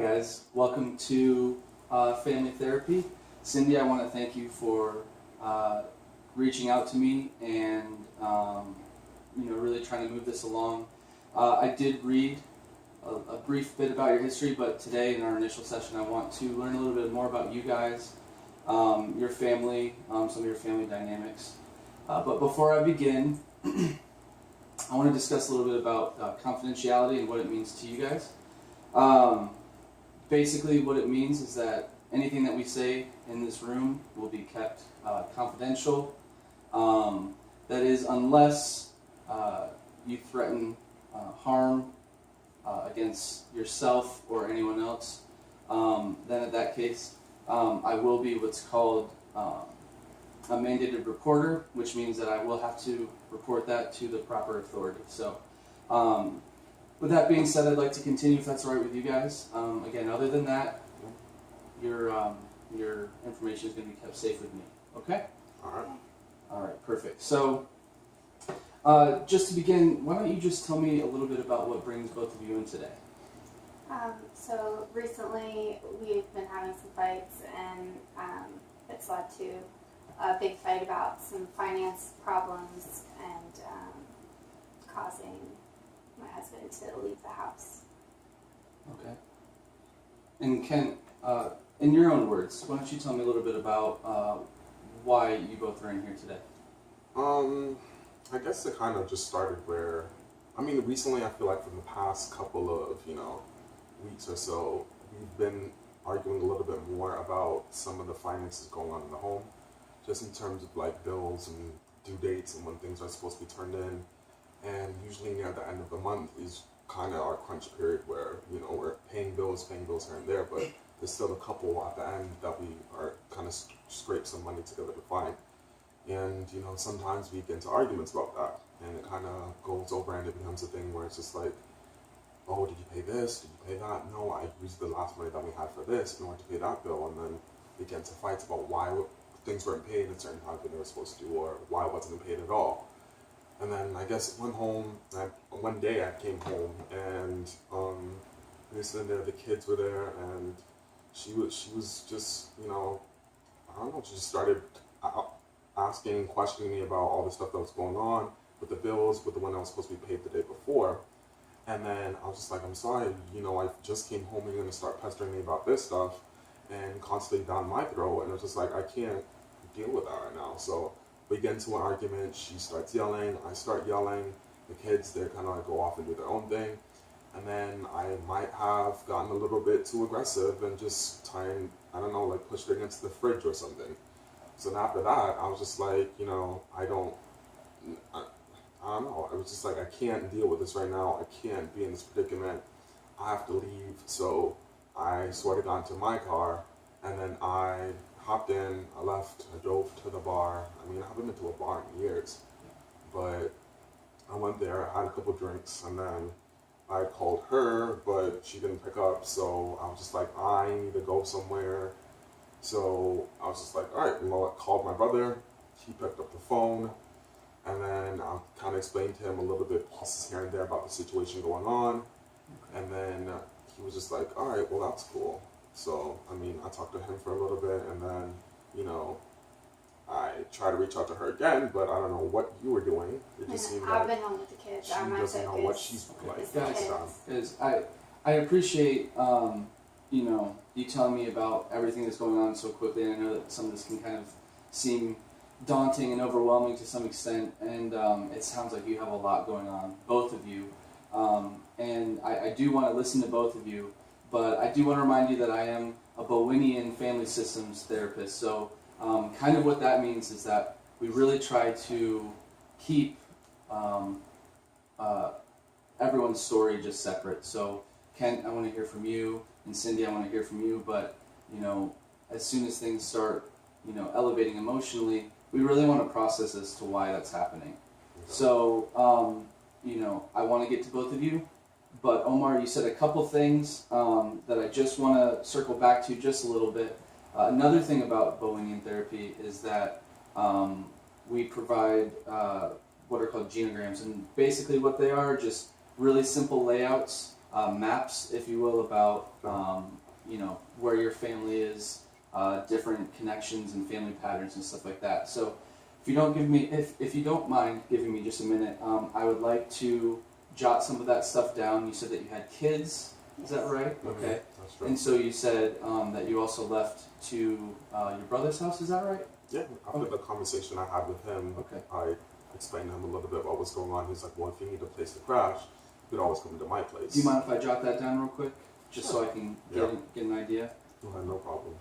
guys. Welcome to Family Therapy. Cindy, I want to thank you for reaching out to me and really trying to move this along. I did read a brief bit about your history, but today in our initial session I want to learn a little bit more about you guys, your family, some of your family dynamics. But before I begin, I want to discuss a little bit about confidentiality and what it means to you guys. Basically what it means is that anything that we say in this room will be kept confidential. That is, unless you threaten harm against yourself or anyone else, then in that case I will be what's called a mandated reporter, which means that I will have to report that to the proper authority. So with that being said, I'd like to continue if that's all right with you guys. Again, other than that, your information is going to be kept safe with me. Okay? All right. All right, perfect. So just to begin, why don't you just tell me a little bit about what brings both of you in today? So recently we've been having some fights, and it's led to a big fight about some finance problems and causing my husband to leave the house. Okay. And Kent, in your own words, why don't you tell me a little bit about why you both are in here today? I guess it kind of just started where, recently I feel like from the past couple of, weeks or so, we've been arguing a little bit more about some of the finances going on in the home, just in terms of like bills and due dates and when things are supposed to be turned in. And usually near the end of the month is kind of our crunch period where, we're paying bills here and there, but there's still a couple at the end that we are kind of scrape some money together to find. And, sometimes we get into arguments about that, and it kind of goes over and it becomes a thing where it's just like, oh, did you pay this? Did you pay that? No, I used the last money that we had for this in order to pay that bill. And then we get into fights about why things weren't paid at certain times when they were supposed to, or why it wasn't paid at all. And then I guess one day I came home and we were sitting there, the kids were there, and she was just, I don't know, she just started questioning me about all the stuff that was going on with the bills, with the one that was supposed to be paid the day before. And then I was just like, I'm sorry, I just came home and you're going to start pestering me about this stuff and constantly down my throat. And it was just like, I can't deal with that right now. So we get into an argument, she starts yelling, I start yelling, the kids, they kind of like go off and do their own thing. And then I might have gotten a little bit too aggressive and just pushed her against the fridge or something. So then after that, I was just like, I don't know. I was just like, I can't deal with this right now. I can't be in this predicament. I have to leave. So I sort of got into my car, and then I hopped in, I left, I drove to the bar. I haven't been to a bar in years, but I went there, I had a couple drinks, and then I called her, but she didn't pick up, so I was just like, I need to go somewhere. So I was just like, all right, I called my brother, he picked up the phone, and then I kind of explained to him a little bit pieces here and there about the situation going on, and then he was just like, all right, well, that's cool. So, I talked to him for a little bit, and then, I tried to reach out to her again, but I don't know what you were doing. It just seemed I've been home with the kids. She doesn't know what she's like. Guys, I appreciate, you telling me about everything that's going on so quickly, and I know that some of this can kind of seem daunting and overwhelming to some extent, and it sounds like you have a lot going on, both of you. And I do want to listen to both of you, but I do want to remind you that I am a Bowenian family systems therapist. So kind of what that means is that we really try to keep everyone's story just separate. So Kent, I want to hear from you, and Cindy, I want to hear from you, but as soon as things start elevating emotionally, we really want to process as to why that's happening. So I want to get to both of you, but Omar, you said a couple things that I just want to circle back to just a little bit. Another thing about Bowenian therapy is that we provide what are called genograms, and basically what they are just really simple layouts maps, if you will, about you know, where your family is, different connections and family patterns and stuff like that. So if you don't give me, if you don't mind giving me just a minute, I would like to jot some of that stuff down. You said that you had kids. Is that right? Okay. That's right. And so you said that you also left to your brother's house. Is that right? Yeah, after Okay. the conversation I had with him, Okay. I explained to him a little bit what was going on. He's like, well, if you need a place to crash, you could always come to my place. Do you mind if I jot that down real quick, just so I can Yeah. get an idea? No problem.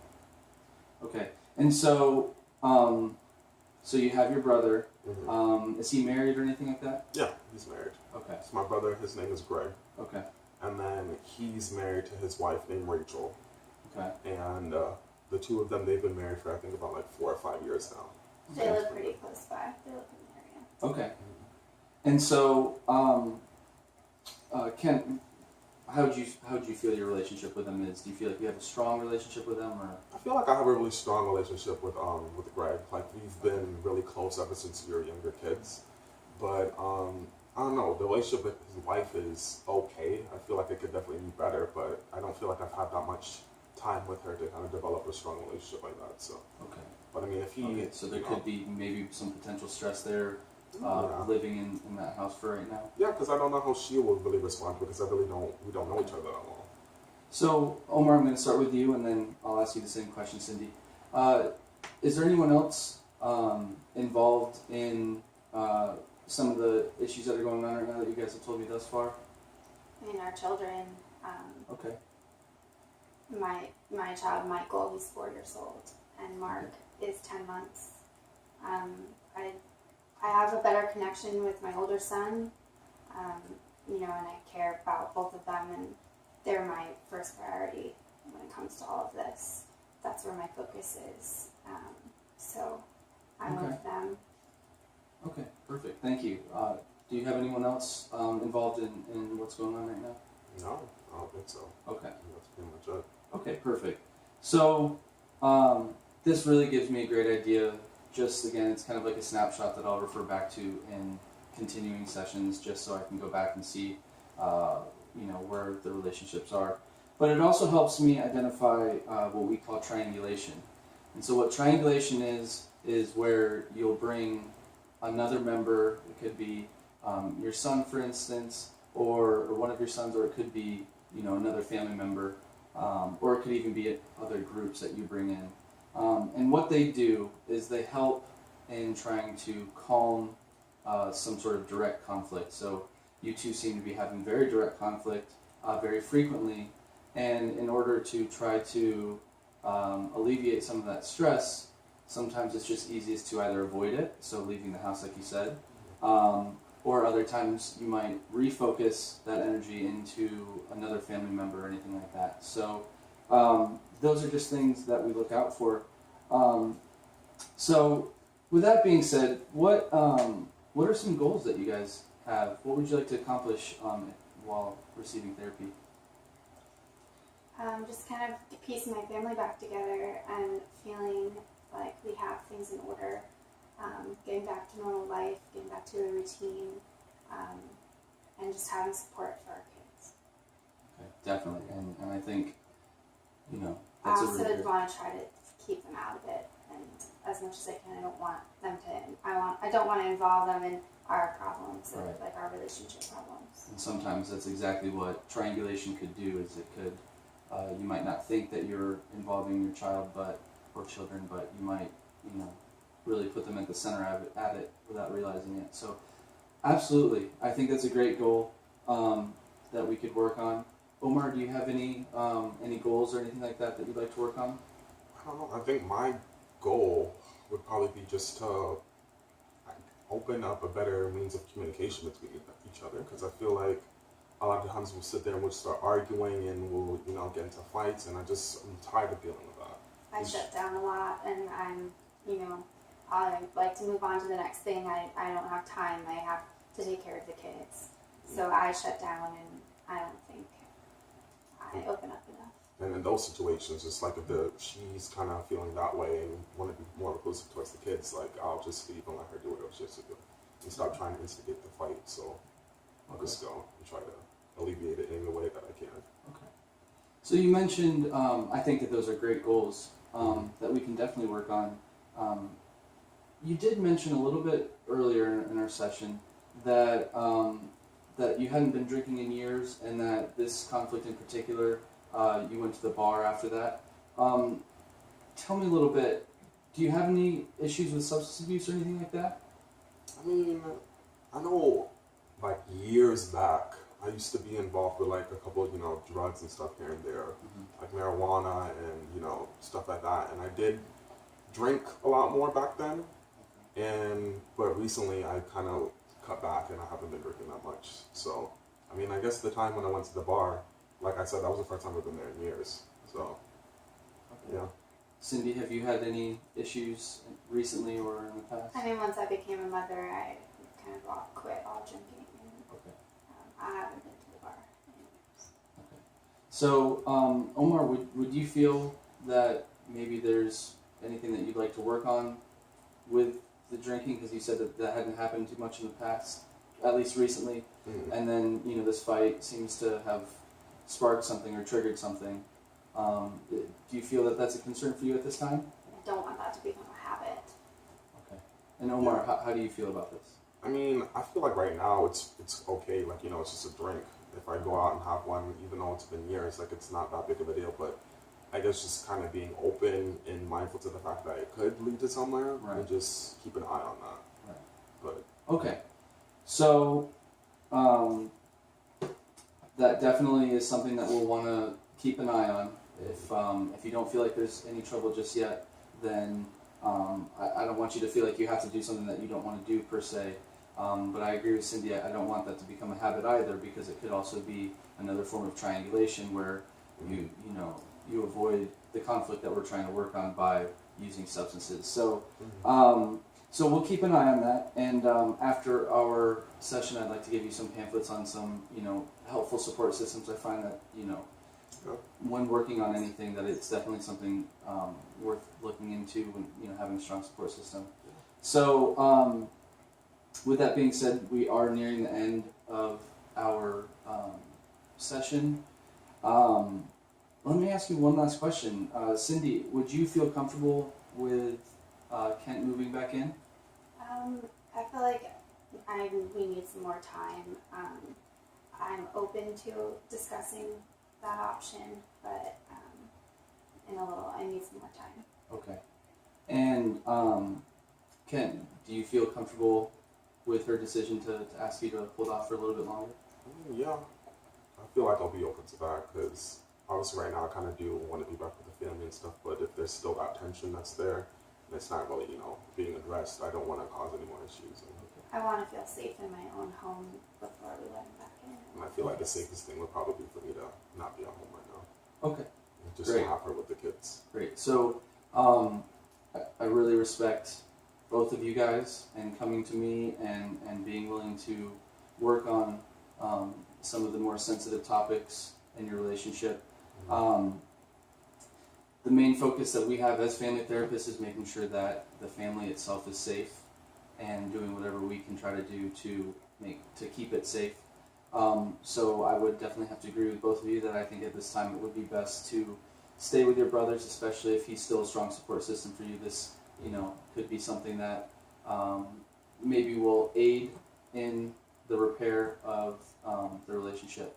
Okay. And so, so you have your brother. Hmm. Is he married or anything like that? Yeah, he's married. Okay. So my brother, his name is Greg, Okay. and then he's married to his wife named Rachel, Okay. and the two of them, they've been married for I think about like 4 or 5 years now. They live pretty close by. They live in the area. Okay. And so, Ken, how would you feel your relationship with him is? Do you feel like you have a strong relationship with him, or? I feel like I have a really strong relationship with Greg. Like we've been really close ever since we were younger kids. But I don't know, the relationship with his wife is okay. I feel like it could definitely be better, but I don't feel like I've had that much time with her to kind of develop a strong relationship like that. So, Okay. but I mean, if he, Okay. So there you know, could be maybe some potential stress there, Yeah. living in that house for right now. yeah, because I don't know how she will really respond because we don't know each other that well. So, Omar, I'm going to start with you, and then I'll ask you the same question, Cindy. Is there anyone else involved in some of the issues that are going on right now that you guys have told me thus far? I mean, our children. Okay. My child Michael, he's 4 years old, and Mark is 10 months. I have a better connection with my older son, you know, and I care about both of them, and they're my first priority when it comes to all of this. That's where my focus is. So I'm Okay. with them. Okay, perfect. Thank you. Do you have anyone else involved in what's going on right now? No, I don't think so. Okay. That's pretty much it. Okay, perfect. So, this really gives me a great idea. Just again, it's kind of like a snapshot that I'll refer back to in continuing sessions, just so I can go back and see, you know, where the relationships are. But it also helps me identify what we call triangulation. And so, what triangulation is where you'll bring another member. It could be your son, for instance, or one of your sons, or it could be, you know, another family member. Or it could even be other groups that you bring in. And what they do is they help in trying to calm some sort of direct conflict. So you two seem to be having very direct conflict very frequently. And in order to try to alleviate some of that stress, sometimes it's just easiest to either avoid it, so leaving the house like you said, or other times you might refocus that energy into another family member or anything like that. So those are just things that we look out for. So with that being said, what are some goals that you guys have? What would you like to accomplish while receiving therapy? Just kind of piecing my family back together and feeling like we have things in order, getting back to normal life, getting back to a routine, and just having support for our kids. Okay, definitely, and I think, you know, I that's a also really good. want to try to keep them out of it, and as much as I can, I don't want them to. I don't want to involve them in our problems, Right. like our relationship problems. And sometimes that's exactly what triangulation could do. Is it could you might not think that you're involving your child, or children, but you might, you know, really put them at the center of it, at it without realizing it. So, absolutely, I think that's a great goal that we could work on. Omar, do you have any goals or anything like that you'd like to work on? I don't know. I think my goal would probably be just to open up a better means of communication between each other, because I feel like a lot of times we'll sit there and we'll start arguing and we'll, you know, get into fights, and I'm tired of dealing with that. I shut down a lot, and I like to move on to the next thing. I don't have time. I have to take care of the kids. So I shut down, and I don't think I open up enough. And in those situations, it's like if she's kind of feeling that way and want to be more inclusive towards the kids, like I'll just leave and let her do whatever she has to do and stop trying to instigate the fight. So I'll just go and try to alleviate it in the way that I can. Okay. So you mentioned, I think that those are great goals that we can definitely work on. You did mention a little bit earlier in our session that that you hadn't been drinking in years, and that this conflict in particular, you went to the bar after that. Tell me a little bit. Do you have any issues with substance abuse or anything like that? I mean, I know, like years back, I used to be involved with like a couple of, drugs and stuff here and there, like marijuana and, stuff like that. And I did drink a lot more back then. But recently I kind of cut back and I haven't been drinking that much. So, I mean, I guess the time when I went to the bar, like I said, that was the first time I've been there in years. So, Okay. yeah. Cindy, have you had any issues recently or in the past? I mean, once I became a mother, I kind of quit all drinking. And, Okay. I haven't been to the bar in years. Okay. So, Omar, would you feel that maybe there's anything that you'd like to work on with the drinking? Because you said that hadn't happened too much in the past, at least recently. Mhm. And then, this fight seems to have sparked something or triggered something. Do you feel that that's a concern for you at this time? I don't want that to become a habit. Okay. And Omar, how do you feel about this? I mean, I feel like right now it's okay. Like, it's just a drink. If I go out and have one, even though it's been years, like it's not that big of a deal. But I guess just kind of being open and mindful to the fact that it could lead to somewhere, Right. and just keep an eye on that. Right. But Okay. So, that definitely is something that we'll want to keep an eye on. If you don't feel like there's any trouble just yet, then I don't want you to feel like you have to do something that you don't want to do per se. But I agree with Cindy. I don't want that to become a habit either, because it could also be another form of triangulation where you avoid the conflict that we're trying to work on by using substances. So so we'll keep an eye on that. And after our session, I'd like to give you some pamphlets on some helpful support systems. I find that when working on anything, that it's definitely something worth looking into when having a strong support system. So with that being said, we are nearing the end of our session. Let me ask you one last question. Cindy, would you feel comfortable with Kent moving back in? I feel like we need some more time. I'm open to discussing that option, but I need some more time. Okay. And Kent, do you feel comfortable with her decision to ask you to hold off for a little bit longer? yeah, I feel like I'll be open to that, because obviously right now I kind of do want to be back with the family and stuff. But if there's still that tension that's there, and it's not really being addressed, I don't want to cause any more issues. I want to feel safe in my own home before we let him back in. And I feel like the safest thing would probably be for me to not be at home right now. Okay. And just Great. have her with the kids. Great. So I really respect both of you guys and coming to me and being willing to work on some of the more sensitive topics in your relationship. The main focus that we have as family therapists is making sure that the family itself is safe and doing whatever we can try to do to keep it safe. So I would definitely have to agree with both of you that I think at this time it would be best to stay with your brothers, especially if he's still a strong support system for you. This, could be something that maybe will aid in the repair of the relationship.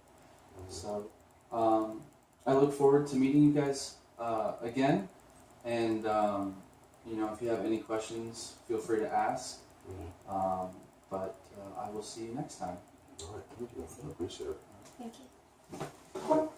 So I look forward to meeting you guys again, and if you have any questions, feel free to ask. But I will see you next time. All right, thank you. I appreciate it. Thank you.